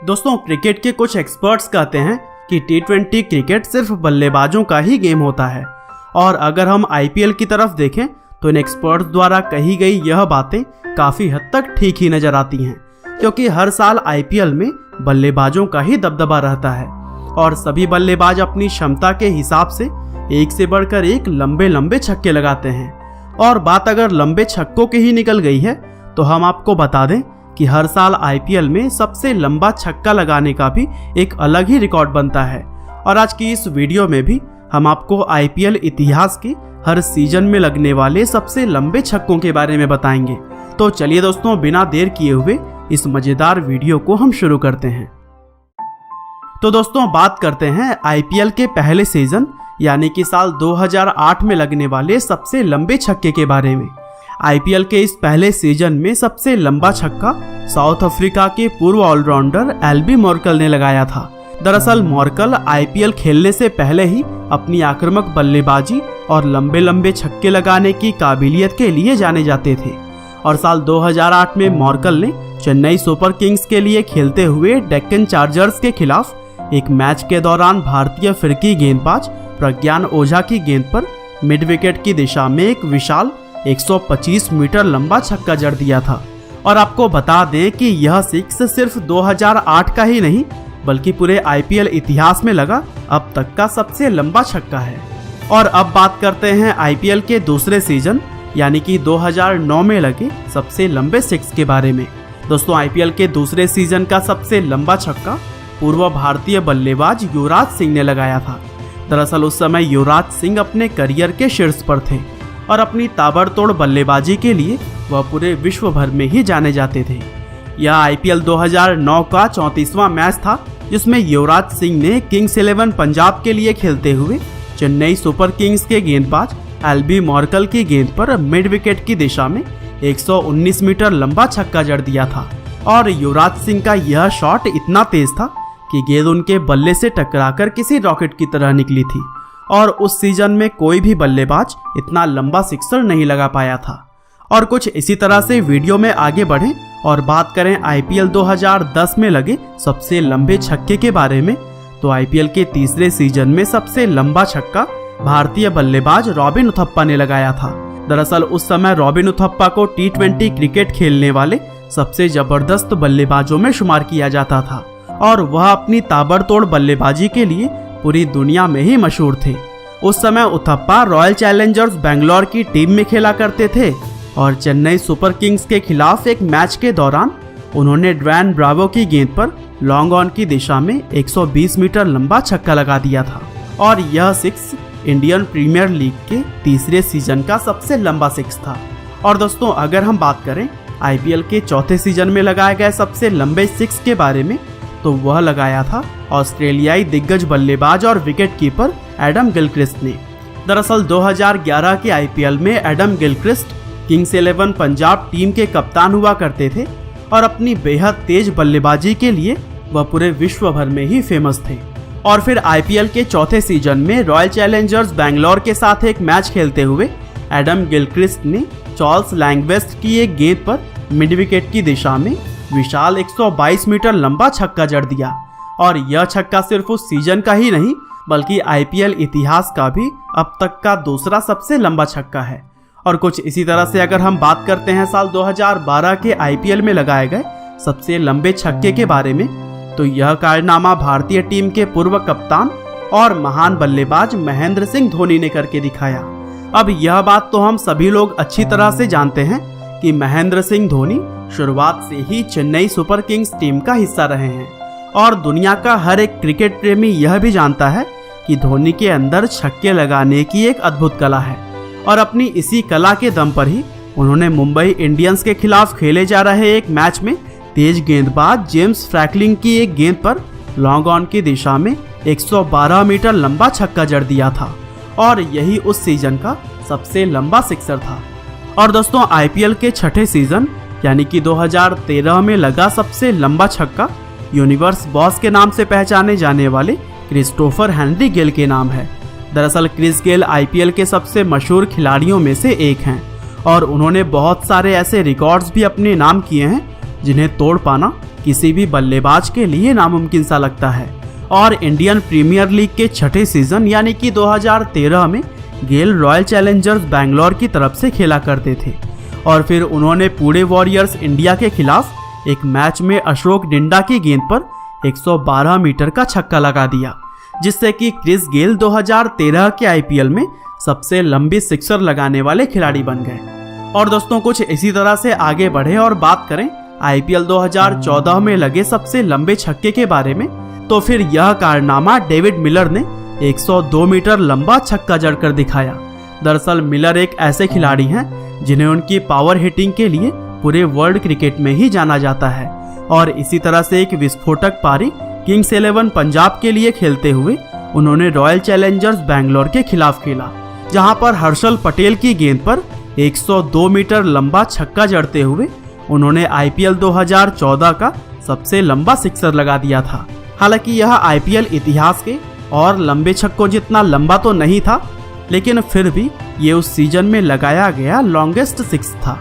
दोस्तों, क्रिकेट के कुछ एक्सपर्ट्स कहते हैं कि T20 क्रिकेट सिर्फ बल्लेबाजों का ही गेम होता है। और अगर हम IPL की तरफ देखें तो इन एक्सपर्ट्स द्वारा कही गई यह बातें काफ़ी हद तक ठीक ही नजर आती हैं, क्योंकि हर साल IPL में बल्लेबाजों का ही दबदबा रहता है और सभी बल्लेबाज अपनी क्षमता के हिसाब से एक से बढ़कर एक लंबे लंबे छक्के लगाते हैं। और बात अगर लंबे छक्कों की ही निकल गई है तो हम आपको बता दें कि हर साल IPL में सबसे लंबा छक्का लगाने का भी एक अलग ही रिकॉर्ड बनता है। और आज की इस वीडियो में भी हम आपको IPL इतिहास के हर सीजन में लगने वाले सबसे लंबे छक्कों के बारे में बताएंगे। तो चलिए दोस्तों, बिना देर किए हुए इस मजेदार वीडियो को हम शुरू करते हैं। तो दोस्तों, बात करते हैं IPL के पहले सीजन यानी कि साल 2008 में लगने वाले सबसे लंबे छक्के के बारे में। IPL के इस पहले सीजन में सबसे लंबा छक्का साउथ अफ्रीका के पूर्व ऑलराउंडर एल्बी मॉर्कल ने लगाया था। दरअसल मॉर्कल IPL खेलने से पहले ही अपनी आक्रामक बल्लेबाजी और लंबे लंबे छक्के लगाने की काबिलियत के लिए जाने जाते थे। और साल 2008 में मॉर्कल ने चेन्नई सुपर किंग्स के लिए खेलते हुए डेक्कन चार्जर्स के खिलाफ एक मैच के दौरान भारतीय फिरकी गेंदबाज प्रज्ञान ओझा की गेंद पर मिड विकेट की दिशा में एक विशाल 125 मीटर लंबा छक्का जड़ दिया था। और आपको बता दें कि यह सिक्स सिर्फ 2008 का ही नहीं बल्कि पूरे IPL इतिहास में लगा अब तक का सबसे लंबा छक्का है। और अब बात करते हैं IPL के दूसरे सीजन यानी कि 2009 में लगे सबसे लंबे सिक्स के बारे में। दोस्तों, IPL के दूसरे सीजन का सबसे लंबा छक्का पूर्व भारतीय बल्लेबाज युवराज सिंह ने लगाया था। दरअसल उस समय युवराज सिंह अपने करियर के शीर्ष पर थे और अपनी ताबड़तोड़ बल्लेबाजी के लिए वह पूरे विश्व भर में ही जाने जाते थे। यह IPL 2009 का 34वां मैच था जिसमें युवराज सिंह ने किंग्स 11 पंजाब के लिए खेलते हुए चेन्नई सुपर किंग्स के गेंदबाज एल्बी मॉर्कल की गेंद पर मिड विकेट की दिशा में 119 मीटर लंबा छक्का जड़ दिया था। और युवराज सिंह का यह शॉट इतना तेज था कि गेंद उनके बल्ले से टकराकर किसी रॉकेट की तरह निकली थी और उस सीजन में कोई भी बल्लेबाज इतना लंबा सिक्सर नहीं लगा पाया था। और कुछ इसी तरह से वीडियो में आगे बढ़ें और बात करें IPL 2010 में लगे सबसे लंबे छक्के के बारे में, तो IPL के तीसरे सीजन में सबसे लंबा छक्का भारतीय बल्लेबाज रॉबिन उथप्पा ने लगाया था। दरअसल उस समय रॉबिन उथप्पा को T20 क्रिकेट खेलने वाले सबसे जबरदस्त बल्लेबाजों में शुमार किया जाता था और वह अपनी ताबड़तोड़ बल्लेबाजी के लिए पूरी दुनिया में ही मशहूर थे। उस समय उथप्पा रॉयल चैलेंजर्स बेंगलोर की टीम में खेला करते थे और चेन्नई सुपर किंग्स के खिलाफ एक मैच के दौरान उन्होंने ड्वेन ब्रावो की गेंद पर लॉन्ग ऑन की दिशा में 120 मीटर लंबा छक्का लगा दिया था। और यह सिक्स इंडियन प्रीमियर लीग के तीसरे सीजन का सबसे लंबा सिक्स था। और दोस्तों, अगर हम बात करें IPL के चौथे सीजन में लगाए गए सबसे लंबे सिक्स के बारे में, तो वह लगाया था ऑस्ट्रेलियाई दिग्गज बल्लेबाज और विकेट कीपर एडम गिलक्रिस्ट ने। दरअसल 2011 के IPL में Adam Gilchrist Kings 11 Punjab team के कप्तान हुआ करते थे और अपनी बेहद तेज बल्लेबाजी के लिए वह पूरे विश्व भर में ही फेमस थे। और फिर IPL के चौथे सीजन में रॉयल चैलेंजर्स बेंगलोर के साथ एक मैच खेलते हुए एडम गिलक्रिस्ट ने चार्ल्स लैंगवेस्ट की एक गेंद पर मिड विकेट की दिशा में विशाल 122 मीटर लंबा छक्का जड़ दिया। और यह छक्का सिर्फ उस सीजन का ही नहीं बल्कि IPL इतिहास का भी अब तक का दूसरा सबसे लंबा छक्का है। और कुछ इसी तरह से अगर हम बात करते हैं साल 2012 के IPL में लगाए गए सबसे लंबे छक्के के बारे में, तो यह कारनामा भारतीय टीम के पूर्व कप्तान और महान बल्लेबाज महेंद्र सिंह धोनी ने करके दिखाया। अब यह बात तो हम सभी लोग अच्छी तरह से जानते हैं कि महेंद्र सिंह धोनी शुरुआत से ही चेन्नई सुपर किंग्स टीम का हिस्सा रहे हैं और दुनिया का हर एक क्रिकेट प्रेमी यह भी जानता है कि धोनी के अंदर छक्के लगाने की एक अद्भुत कला है। और अपनी इसी कला के दम पर ही उन्होंने मुंबई इंडियंस के खिलाफ खेले जा रहे एक मैच में तेज गेंदबाज जेम्स फ्रैंकलिन की एक गेंद पर लॉन्ग ऑन की दिशा में 112 मीटर लंबा छक्का जड़ दिया था और यही उस सीजन का सबसे लंबा सिक्सर था। और दोस्तों, IPL के छठे सीजन यानी कि 2013 में लगा सबसे लंबा छक्का यूनिवर्स बॉस के नाम से पहचाने जाने वाले क्रिस्टोफर हेनरी गेल के नाम है। दरअसल क्रिस गेल IPL के सबसे मशहूर खिलाड़ियों में से एक हैं और उन्होंने बहुत सारे ऐसे रिकॉर्ड्स भी अपने नाम किए हैं जिन्हें तोड़ पाना किसी भी बल्लेबाज के लिए नामुमकिन सा लगता है। और इंडियन प्रीमियर लीग के छठे सीजन यानी कि 2013 में गेल रॉयल चैलेंजर्स बैंगलोर की तरफ से खेला करते थे और फिर उन्होंने पुणे वॉरियर्स इंडिया के खिलाफ एक मैच में अशोक डिंडा की गेंद पर 112 मीटर का छक्का लगा दिया, जिससे कि क्रिस गेल 2013 के आईपीएल में सबसे लंबी सिक्सर लगाने वाले खिलाड़ी बन गए। और दोस्तों कुछ इसी तरह से आगे बढ़े और बात करें आईपीएल 2014 में लगे सबसे लंबे छक्के के बारे में, तो फिर यह कारनामा डेविड मिलर ने 102 मीटर लंबा छक्का जड़कर दिखाया। दरअसल मिलर एक ऐसे खिलाड़ी हैं जिन्हें उनकी पावर हिटिंग के लिए पूरे वर्ल्ड क्रिकेट में ही जाना जाता है और इसी तरह से एक विस्फोटक पारी किंग्स 11 पंजाब के लिए खेलते हुए उन्होंने रॉयल चैलेंजर्स बैंगलोर के खिलाफ खेला, जहां पर हर्षल पटेल की गेंद पर 102 मीटर लंबा छक्का जड़ते हुए उन्होंने आईपीएल 2014 का सबसे लंबा सिक्सर लगा दिया था। हालांकि यह आईपीएल इतिहास के और लंबे छक्कों जितना लंबा तो नहीं था, लेकिन फिर भी ये उस सीजन में लगाया गया लॉन्गेस्ट सिक्स था।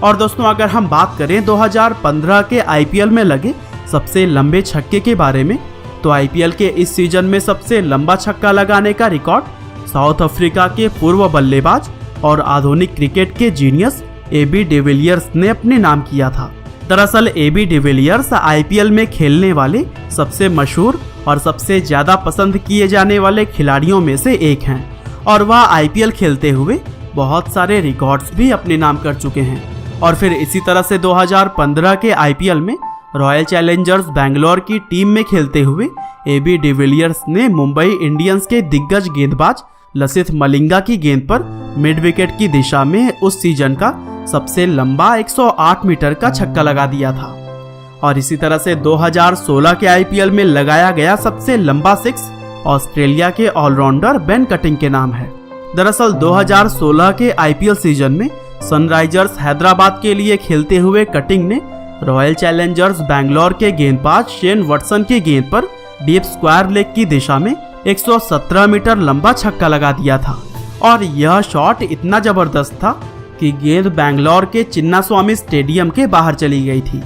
और दोस्तों अगर हम बात करें 2015 के आईपीएल में लगे सबसे लंबे छक्के के बारे में, तो आईपीएल के इस सीजन में सबसे लंबा छक्का लगाने का रिकॉर्ड साउथ अफ्रीका के पूर्व बल्लेबाज और आधुनिक क्रिकेट के जीनियस एबी डिविलियर्स ने अपने नाम किया था। दरअसल एबी डिविलियर्स आईपीएल में खेलने वाले सबसे मशहूर और सबसे ज्यादा पसंद किए जाने वाले खिलाड़ियों में से एक हैं और वह आईपीएल खेलते हुए बहुत सारे रिकॉर्ड्स भी अपने नाम कर चुके हैं। और फिर इसी तरह से 2015 के आईपीएल में रॉयल चैलेंजर्स बैंगलोर की टीम में खेलते हुए एबी डिविलियर्स ने मुंबई इंडियंस के दिग्गज गेंदबाज लसिथ मलिंगा की गेंद पर मिड विकेट की दिशा में उस सीजन का सबसे लंबा 108 मीटर का छक्का लगा दिया था। और इसी तरह से 2016 के आईपीएल में लगाया गया सबसे लंबा सिक्स ऑस्ट्रेलिया के ऑलराउंडर बेन कटिंग के नाम है। दरअसल 2016 के आईपीएल सीजन में सनराइजर्स हैदराबाद के लिए खेलते हुए कटिंग ने रॉयल चैलेंजर्स बैंगलोर के गेंदबाज शेन वॉटसन की गेंद पर डीप स्क्वायर लेग की दिशा में 117 मीटर लंबा छक्का लगा दिया था और यह शॉट इतना जबरदस्त था कि गेंद बैंगलोर के चिन्नास्वामी स्टेडियम के बाहर चली गई थी।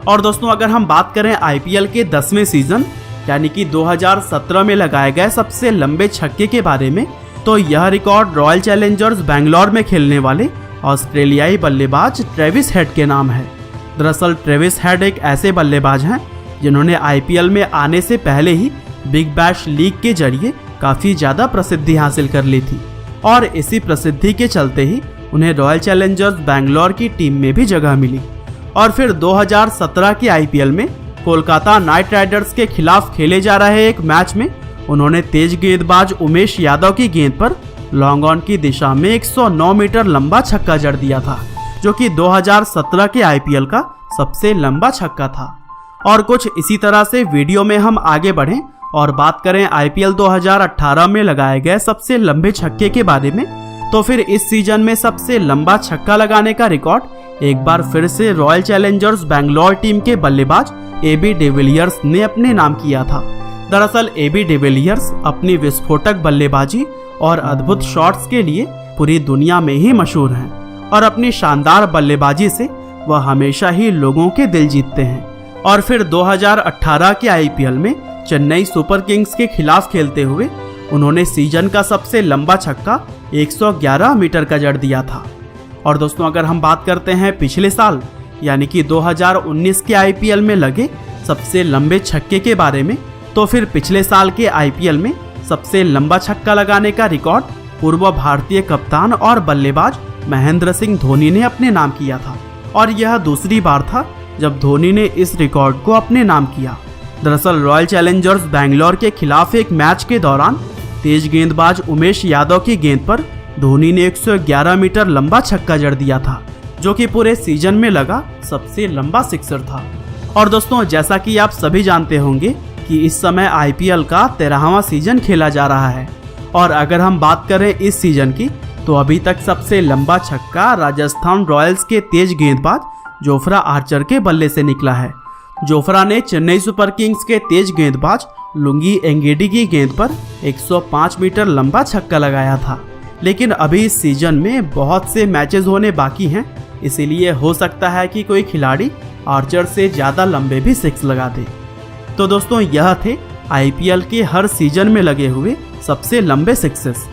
और दोस्तों अगर हम बात करें आईपीएल के 10वें सीजन यानी कि 2017 में लगाए गए सबसे लंबे छक्के के बारे में, तो यह रिकॉर्ड रॉयल चैलेंजर्स बैंगलोर में खेलने वाले ऑस्ट्रेलियाई बल्लेबाज ट्रेविस हेड के नाम है। दरअसल ट्रेविस हेड एक ऐसे बल्लेबाज हैं जिन्होंने आईपीएल में आने से पहले ही बिग बैश लीग के जरिए काफ़ी ज़्यादा प्रसिद्धि हासिल कर ली थी और इसी प्रसिद्धि के चलते ही उन्हें रॉयल चैलेंजर्स बैंगलोर की टीम में भी जगह मिली। और फिर 2017 के आईपीएल में कोलकाता नाइट राइडर्स के खिलाफ खेले जा रहे एक मैच में उन्होंने तेज गेंदबाज उमेश यादव की गेंद पर लॉन्ग ऑन की दिशा में 109 मीटर लंबा छक्का जड़ दिया था, जो कि 2017 के आईपीएल का सबसे लंबा छक्का था। और कुछ इसी तरह से वीडियो में हम आगे बढ़ें और बात करें आईपीएल 2018 में लगाए गए सबसे लंबे छक्के के बारे में, तो फिर इस सीजन में सबसे लंबा छक्का लगाने का रिकॉर्ड एक बार फिर से रॉयल चैलेंजर्स बैंगलोर टीम के बल्लेबाज एबी डिविलियर्स ने अपने नाम किया था। दरअसल एबी डिविलियर्स अपनी विस्फोटक बल्लेबाजी और अद्भुत शॉट्स के लिए पूरी दुनिया में ही मशहूर हैं और अपनी शानदार बल्लेबाजी से वह हमेशा ही लोगों के दिल जीतते हैं। और फिर 2018 के आईपीएल में चेन्नई सुपर किंग्स के खिलाफ खेलते हुए उन्होंने सीजन का सबसे लंबा छक्का 111 मीटर का जड़ दिया था। और दोस्तों अगर हम बात करते हैं पिछले साल यानी कि 2019 के आईपीएल में लगे सबसे लंबे छक्के के बारे में, तो फिर पिछले साल के आईपीएल में सबसे लंबा छक्का लगाने का रिकॉर्ड पूर्व भारतीय कप्तान और बल्लेबाज महेंद्र सिंह धोनी ने अपने नाम किया था और यह दूसरी बार था जब धोनी ने इस रिकॉर्ड को अपने नाम किया। दरअसल रॉयल चैलेंजर्स बैंगलोर के खिलाफ एक मैच के दौरान तेज गेंदबाज उमेश यादव की गेंद पर धोनी ने 111 मीटर लंबा छक्का जड़ दिया था, जो कि पूरे सीजन में लगा सबसे लंबा सिक्सर था। और दोस्तों जैसा कि आप सभी जानते होंगे कि इस समय आईपीएल का 13वां सीजन खेला जा रहा है और अगर हम बात करें इस सीजन की, तो अभी तक सबसे लंबा छक्का राजस्थान रॉयल्स के तेज गेंदबाज जोफ्रा आर्चर के बल्ले से निकला है। जोफ्रा ने चेन्नई सुपर किंग्स के तेज गेंदबाज लुंगी एंगेडी की गेंद पर 105 मीटर लंबा छक्का लगाया था, लेकिन अभी इस सीजन में बहुत से मैचेस होने बाकी हैं, इसीलिए हो सकता है कि कोई खिलाड़ी आर्चर से ज़्यादा लंबे भी सिक्स लगा दे। तो दोस्तों यह थे आईपीएल के हर सीजन में लगे हुए सबसे लंबे सिक्सेस।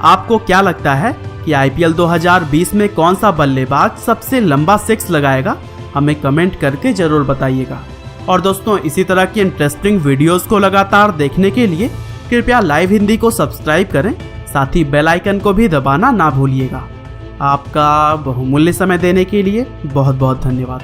आपको क्या लगता है कि आईपीएल 2020 में कौन सा बल्लेबाज सबसे लंबा सिक्स लगाएगा? हमें कमेंट करके ज़रूर बताइएगा। और दोस्तों इसी तरह की इंटरेस्टिंग वीडियोस को लगातार देखने के लिए कृपया लाइव हिंदी को सब्सक्राइब करें, साथ ही बेल आइकन को भी दबाना ना भूलिएगा। आपका बहुमूल्य समय देने के लिए बहुत बहुत धन्यवाद।